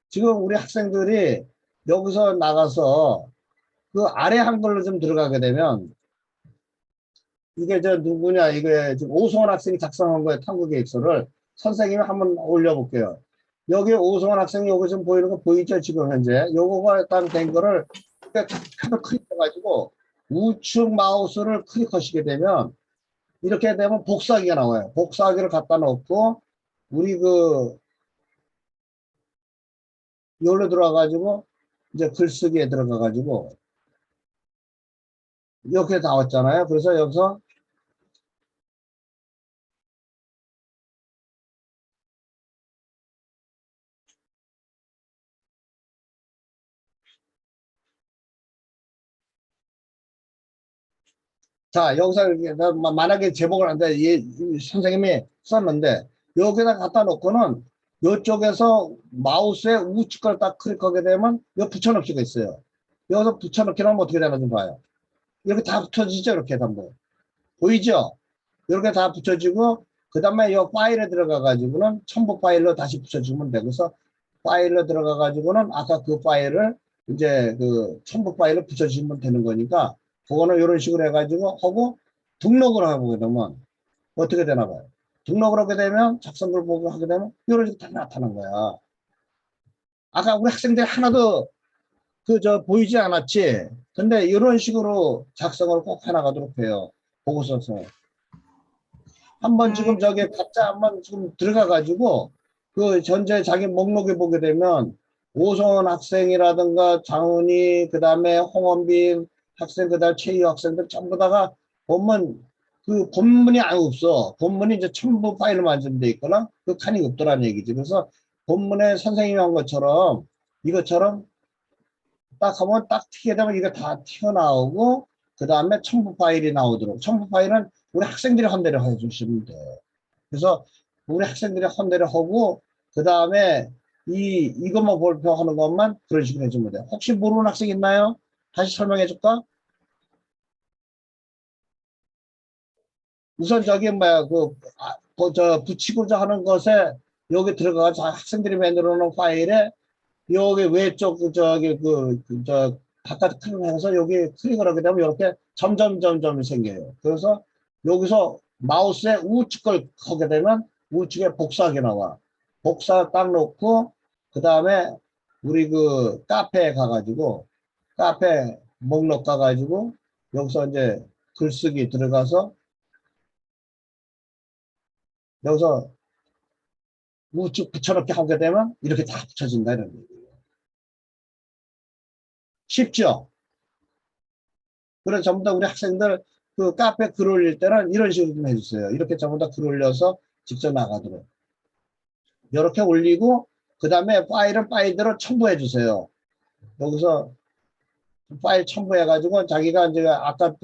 지금 우리 학생들이 여기서 나가서 그 아래 한글로 좀 들어가게 되면 이게 저 누구냐 이게 지금 오수원 학생이 작성한 거예요. 탐구 계획서를 선생님이 한번 올려볼게요. 여기 오수원 학생이 여기 좀 보이는 거 보이죠? 지금 현재 요거가 딱 된 거를 카드 클릭해가지고 우측 마우스를 클릭하시게 되면 이렇게 되면 복사하기가 나와요. 복사하기를 갖다 놓고 우리 여기로 들어가가지고 이제 글쓰기에 들어가가지고 이렇게 나왔잖아요. 그래서 여기서 자 여기서 만약에 제목을 한데 선생님이 썼는데 여기다 갖다 놓고는 이쪽에서 마우스의 우측 걸 딱 클릭하게 되면 여기 붙여넣기가 있어요. 여기서 붙여넣기를 하면 어떻게 되나 좀 봐요. 이렇게 다 붙여지죠. 이렇게 한번 보이죠? 이렇게 다 붙여지고 그 다음에 이 파일에 들어가 가지고는 첨부 파일로 다시 붙여주면 되고 그래서 파일로 들어가 가지고는 아까 그 파일을 이제 그 첨부 파일을 붙여주시면 되는 거니까 그거는 이런 식으로 해가지고 하고 등록을 하게 되면 어떻게 되나 봐요. 등록을 하게 되면 작성글 보고 하게 되면 이런 식으로 다 나타난 거야. 아까 우리 학생들 하나도 보이지 않았지. 근데 이런 식으로 작성을 꼭 해나가도록 해요. 보고서서. 한번 지금 저기 각자 한번 지금 들어가 가지고 그 전체 자기 목록에 보게 되면 오성원 학생이라든가 장훈이 그다음에 홍원빈 학생 그다음 최희 학생들 전부 다가 보면 그 본문이 없어. 본문이 이제 첨부 파일로만 좀 돼 있거나 그 칸이 없더라는 얘기지. 그래서 본문에 선생님이 한 것처럼 이것처럼 딱 하면 딱 튀게 되면 이거 다 튀어나오고 그 다음에 첨부 파일이 나오도록 첨부 파일은 우리 학생들이 헌대를 해주시면 돼. 그래서 우리 학생들이 헌대를 하고 그 다음에 이것만 발표하는 것만 그런 식으로 해주면 돼. 혹시 모르는 학생 있나요? 다시 설명해 줄까? 우선 저기 뭐야 붙이고자 하는 것에 여기 들어가서 학생들이 만들어 놓은 파일에 여기 외쪽 바깥 클릭해서 여기 클릭을 하게 되면 이렇게 점점점점이 생겨요. 그래서 여기서 마우스의 우측 걸 하게 되면 우측에 복사하기 나와. 복사 딱 놓고 그 다음에 우리 그 카페에 가가지고 카페 목록 가가지고 여기서 이제 글쓰기 들어가서 여기서 우측 붙여넣기 하게 되면 이렇게 다 붙여진다 이런 얘기예요. 쉽죠? 그래서 전부 다 우리 학생들 그 카페 글 올릴 때는 이런 식으로 좀 해주세요. 이렇게 전부 다 글 올려서 직접 나가도록. 이렇게 올리고 그 다음에 파일은 파일대로 첨부해 주세요. 여기서 파일 첨부해 가지고 자기가 이제 아까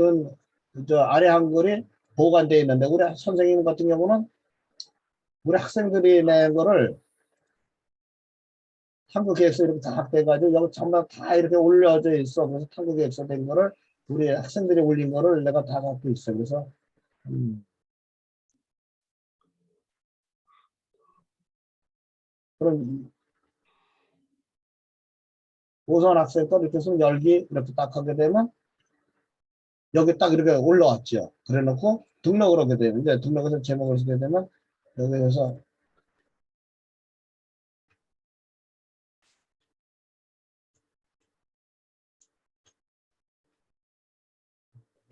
저 아래 한글이 보관되어 있는데 우리 선생님 같은 경우는 우리 학생들이 낸 거를 탐구계획서 이렇게 다 돼가지고 여기 전부 다 이렇게 올려져 있어. 그래서 탐구계획서 된 거를 우리 학생들이 올린 거를 내가 다 갖고 있어. 그래서 그럼 오선 학생 거 이렇게 해서 열기 이렇게 딱 하게 되면 여기 딱 이렇게 올라왔죠. 그래 놓고 등록을 하게 되는데 등록해서 제목을 쓰게 되면 여기에서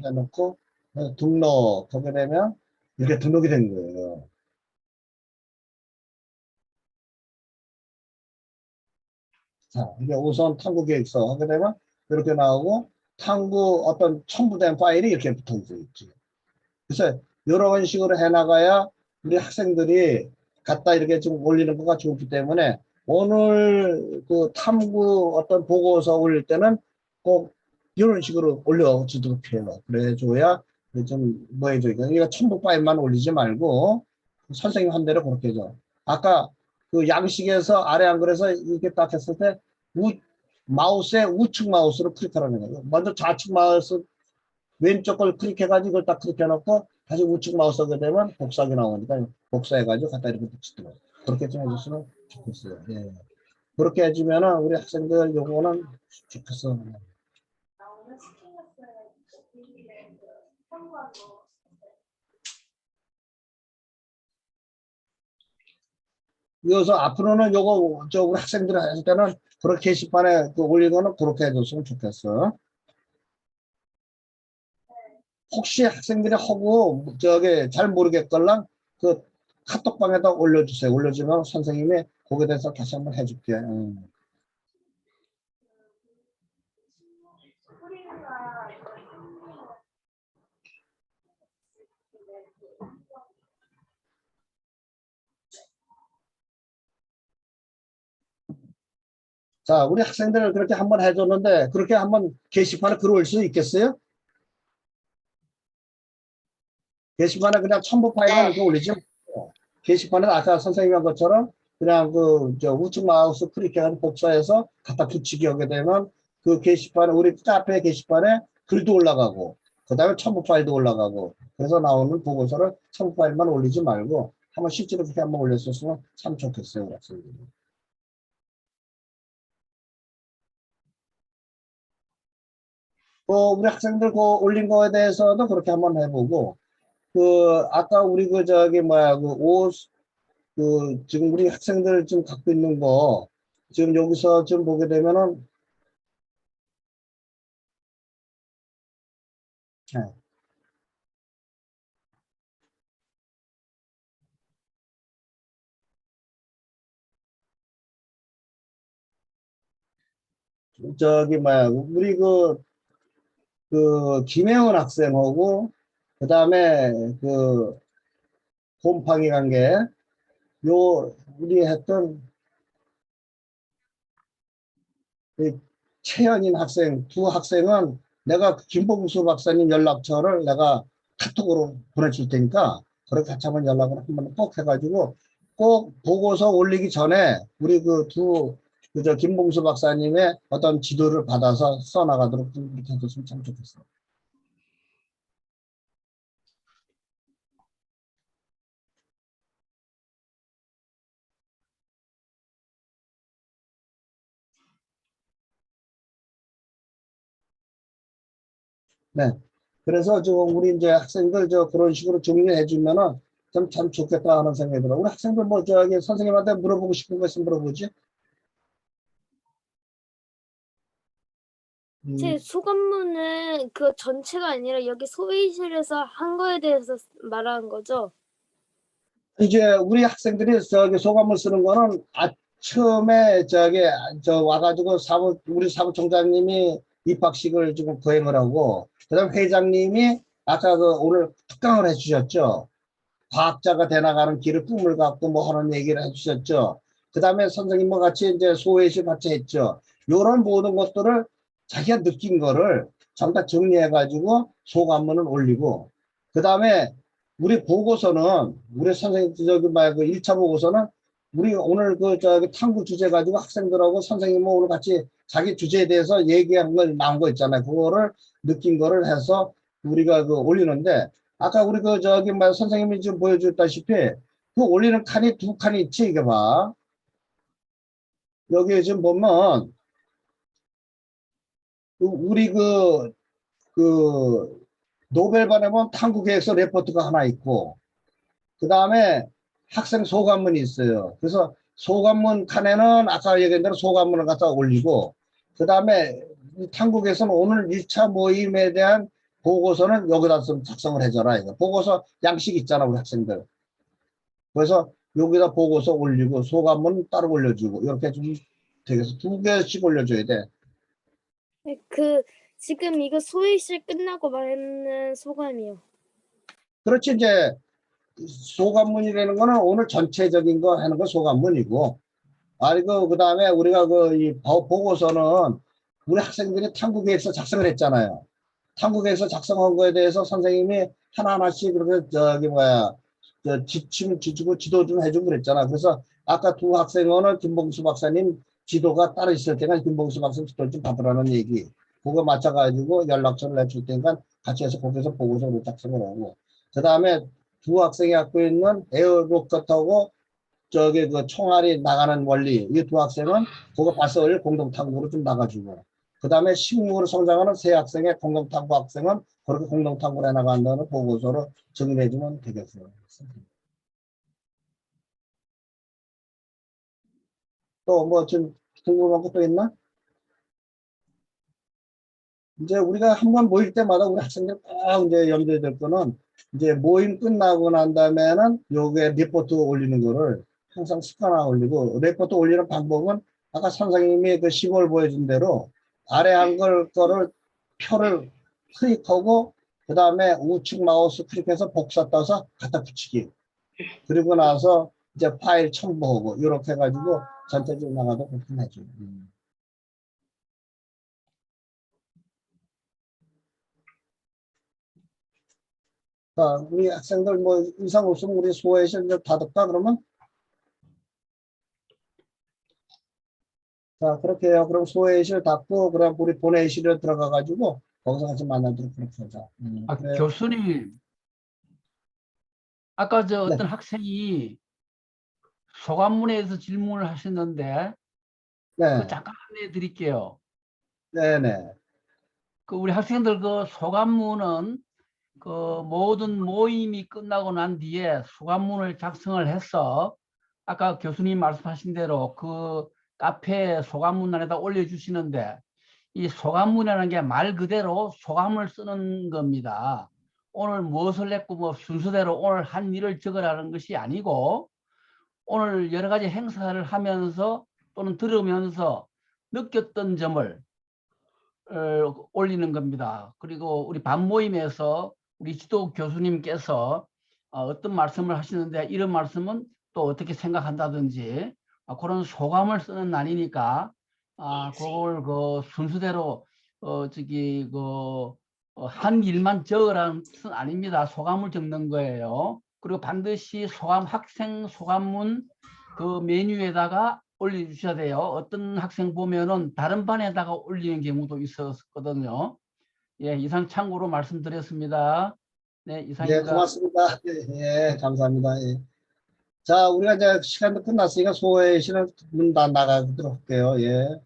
해놓고 등록하게 되면 이렇게 등록이 된 거예요. 자, 이게 우선 탐구 계획서 하게 되면 이렇게 나오고 탐구 어떤 첨부된 파일이 이렇게 붙어 있지. 그래서 이런 식으로 해나가야 우리 학생들이 갖다 이렇게 지금 올리는 거가 좋기 때문에 오늘 그 탐구 어떤 보고서 올릴 때는 꼭 이런 식으로 올려주도록 해요. 그래줘야 좀 뭐 해줘야 그러니까 첨부 파일만 올리지 말고 선생님 한 대로 그렇게 해줘. 아까 그 양식에서 아래 한글에서 이렇게 딱 했을 때 마우스에 우측 마우스로 클릭하라는 거예요. 먼저 좌측 마우스 왼쪽 걸 클릭해가지고 이걸 딱 클릭해놓고 다시 우측 마우스 하게 되면 복사하기 나오니까 복사해가지고 갖다 이렇게 붙이더라고요. 그렇게 좀 해줬으면 좋겠어요. 예. 그렇게 해주면은 우리 학생들 요거는 좋겠어. 이어서 앞으로는 요거 저 우리 학생들 할 때는 그렇게 게시판에 그 올리거는 그렇게 해줬으면 좋겠어. 혹시 학생들이 하고 저기 잘 모르겠걸랑 그 카톡방에다 올려주세요. 올려주면 선생님이 거기에 대해서 다시 한번 해줄게. 자, 우리 학생들 그렇게 한번 해줬는데 그렇게 한번 게시판에 글 올 수 있겠어요? 게시판에 그냥 첨부 파일만 이렇게 올리지 말고 게시판에 아까 선생님이 한 것처럼 그냥 그 저 우측 마우스 클릭해서 복사해서 갖다 붙이기 하게 되면 그 게시판에 우리 카페 게시판에 글도 올라가고 그 다음에 첨부 파일도 올라가고 그래서 나오는 보고서를 첨부 파일만 올리지 말고 한번 실제로 그렇게 한번 올렸었으면 참 좋겠어요. 우리 학생들이. 우리 학생들 그 올린 거에 대해서도 그렇게 한번 해보고 아까 우리 저기 뭐야 지금 우리 학생들 지금 갖고 있는 거 지금 여기서 좀 보게 되면은 네. 저기 뭐야 우리 김혜원 학생하고 그 다음에 곰팡이 관계 우리 했던 최연인 학생 두 학생은 내가 김봉수 박사님 연락처를 내가 카톡으로 보내줄 테니까 그렇게 같이 한번 연락을 한번 꼭 해가지고 꼭 보고서 올리기 전에 우리 저 김봉수 박사님의 어떤 지도를 받아서 써나가도록 이렇게 해줬으면 참 좋겠어요. 네. 그래서 지금 우리 이제 학생들 그런 식으로 정리해 주면은 참 좋겠다 하는 생각이 들어요. 우리 학생들 뭐 저기 선생님한테 물어보고 싶은 거 있으면 물어보지. 제 소감문은 그 전체가 아니라 여기 소위실에서 한 거에 대해서 말하는 거죠? 이제 우리 학생들이 저기 소감을 쓰는 거는 처음에 와가지고 우리 사무총장님이 입학식을 지금 거행을 하고 그다음 회장님이 아까 오늘 특강을 해주셨죠. 과학자가 돼나가는 길을 꿈을 갖고 뭐 하는 얘기를 해주셨죠. 그 다음에 선생님과 같이 이제 소회식 같이 했죠. 이런 모든 것들을 자기가 느낀 거를 전부 다 정리해가지고 소감문을 올리고 그 다음에 우리 보고서는 우리 선생님 저기 말고 1차 보고서는 우리 오늘 그 저기 탐구 주제 가지고 학생들하고 선생님은 오늘 같이 자기 주제에 대해서 얘기한 거 나온 거 있잖아요. 그거를 느낀 거를 해서 우리가 그 올리는데 아까 우리 그 저기 뭐 선생님이 지금 보여줬다시피 그 올리는 칸이 두 칸이 있지 이게 봐. 여기 지금 보면 우리 그 노벨반에 보면 탐구 계획서 레포트가 하나 있고 그 다음에 학생 소감문이 있어요. 그래서 소감문 칸에는 아까 얘기한 대로 소감문을 갖다 올리고 그 다음에 탐구에서는 오늘 1차 모임에 대한 보고서는 여기다 좀 작성을 해줘라. 이거 보고서 양식 있잖아 우리 학생들. 그래서 여기다 보고서 올리고 소감문 따로 올려주고 이렇게 좀 되겠어. 2개씩 올려줘야 돼. 네, 지금 이거 소위실 끝나고 말하는 소감이요. 그렇지 이제 소감문이라는 거는 오늘 전체적인 거 하는 거 소감문이고 아니고 그 다음에 우리가 이 보고서는 우리 학생들이 탐구계획서 작성을 했잖아요. 탐구계획서 작성한 거에 대해서 선생님이 하나하나씩 그렇게 지침 지주고 지도 좀 해주고 그랬잖아. 그래서 아까 두 학생은 김봉수 박사님 지도가 따로 있을 때가 김봉수 박사님 지도 좀 받으라는 얘기. 그거 맞춰가지고 연락처를 내줄 테니까 같이 해서 거기서 보고서를 작성을 하고. 그 다음에 두 학생이 갖고 있는 에어로켓하고 저기 그 총알이 나가는 원리. 이 두 학생은 그거 발사를 공동탐구로 좀 나가주고. 그 다음에 식물으로 성장하는 세 학생의 공동탐구 학생은 그렇게 공동탐구를 해나간다는 보고서로 정리해주면 되겠어요. 또 뭐 좀 궁금한 것도 있나? 이제 우리가 한 번 모일 때마다 우리 학생들 꼭 이제 염두에 될 거는 이제 모임 끝나고 난 다음에는 요게 리포트 올리는 거를 항상 습관화 올리고 리포트 올리는 방법은 아까 선생님이 그 시골 보여준 대로 아래 거를 표를 클릭하고 그 다음에 우측 마우스 클릭해서 복사 떠서 갖다 붙이기. 그리고 나서 이제 파일 첨부하고 이렇게 해가지고 전체적으로 나가도 그렇게 해줘. 자, 우리 학생들 뭐 이상 없으면 우리 소회실 이제 닫을까 그러면? 자, 그렇게 해요. 그럼 소회실 닫고 그럼 우리 본회의실에 들어가 가지고 거기서 같이 만나도록 그렇게 하자. 그래요. 교수님, 아까 저 네. 어떤 학생이 소감문에서 질문을 하셨는데 네, 그 잠깐 안내해 드릴게요. 네네. 그 우리 학생들 그 소감문은 그 모든 모임이 끝나고 난 뒤에 소감문을 작성을 해서 아까 교수님 말씀하신 대로 그 카페 소감문란에다 올려주시는데 이 소감문이라는 게 말 그대로 소감을 쓰는 겁니다. 오늘 무엇을 했고 뭐 순서대로 오늘 한 일을 적으라는 것이 아니고 오늘 여러 가지 행사를 하면서 또는 들으면서 느꼈던 점을 올리는 겁니다. 그리고 우리 반모임에서 우리 지도 교수님께서 어떤 말씀을 하시는데 이런 말씀은 또 어떻게 생각한다든지 그런 소감을 쓰는 날이니까 그걸 그 순서대로 한 일만 적으라는 뜻은 아닙니다. 소감을 적는 거예요. 그리고 반드시 학생 소감문 그 메뉴에다가 올려주셔야 돼요. 어떤 학생 보면은 다른 반에다가 올리는 경우도 있었거든요. 예, 이상 참고로 말씀드렸습니다. 네, 예, 이상입니다. 고맙습니다. 예, 감사합니다. 예. 자, 우리가 이제 시간도 끝났으니까 소회실은 문 다 나가도록 할게요. 예.